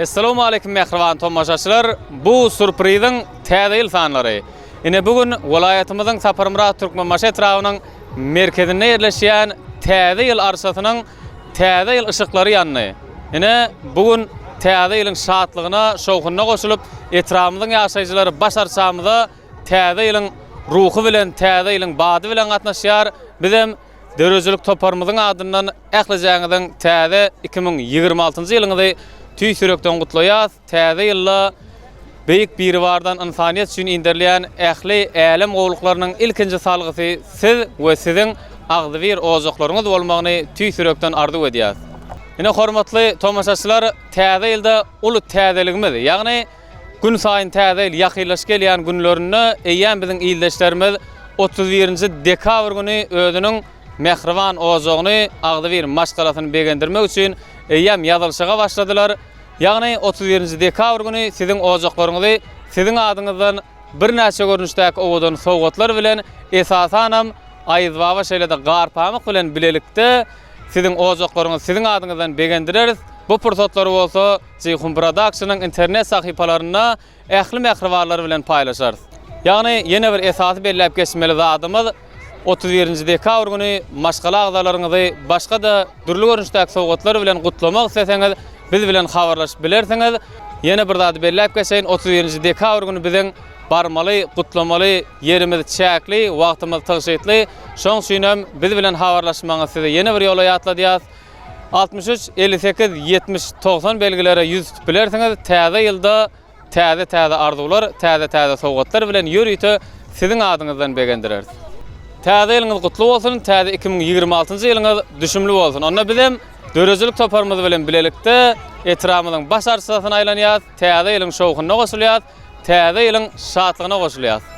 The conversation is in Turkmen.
Assalamu alaykum mehriban tomaşaçylar. Bu surprizin täze ýyl sanlary. Ine bugün welaýatymyzyň Saparmyrat Türkmenmaşy etrawynyň merkezinde ýerleşýän täze ýyl arsasynyň täze ýyl ışıklary ýanny. Ine bugün täze ýylyň şatlygyna, şowkunyna goşulyp etrafymyzyň ýaşaýjylary başarçamyza täze ýylyň ruhy bilen, täze ýylyň bady bilen gatnaşýar. Bizem Dörözülük toparmyzyň adyndan ählejaňyzyň täze 2026-njy ýylyňy tüy sürekden gutlaýas. Täze ýylla beýik biri bardan insaniýet üçin indirleýän ähli älim gowluklarynyň ilkinji salgysy siz we siziň agdyr ozaklaryňyz bolmagyny tüy sürekden arzu edýär. Ine hormatly tomaşaçylar, täze ýylda uly täzeligimiz, ýagny gün saýyn täze ýyl ýakynlaşyp gelýän günlerini eýýän biziň ýyldaşlarymyz 31-nji dekabr güni özüniň mehriban ozagyny agdyr maşgalasyny begendirmek üçin eýýäm ýazylşyga başladylar. Ýagny 31-nji dekabr güni siziň ozaklaryňyzy siziň adyňyzdan bir näçe görnüşdäki owadan sowgatlar bilen esasanam aýyzbaba şeýlede garpamyk bilen bilelikde siziň ozaklaryňyzy siziň adyňyzdan begendireriz. Bu pursatlar bolsa Ceyhun Production'yň internet sahypalaryna ähli mehribanlar bilen paýlaşarys. Ýagny ýene bir esasy belläp geçmeli zadymyz 31-nji dekabr güni maşgala agdalaryňyzy başga da dürli görnüşdäki sowgatlar bilen gutlamak isteseňiz biz bilen habarlaşyp bilersiňiz. Ýene bir zady belläp geçeýin 31-nji dekabr güni biziň barmaly, gutlamaly ýerimiz çäkli, wagtymyz tygşytly. Şoň üçin biz bilen habarlaşmaňyz size ýene bir ýola ýatladýar. 63 58 70 90 belgilere 100 bilersiňiz. Täze ýylda täze arzular, täze sowgatlar bilen ýörüýte siziň adyňyzdan begendirer. Täze ýylyňyz gutly bolsun, täze 2026-njy ýylyňyz düşümli bolsun. Onda bizem dörözülük toparmyz bilen bilelikde etrafymyzyň başarçysyna aýlanýar, täze ýylyň şowkunyna goşulýar, täze ýylyň şatlygyna goşulýar.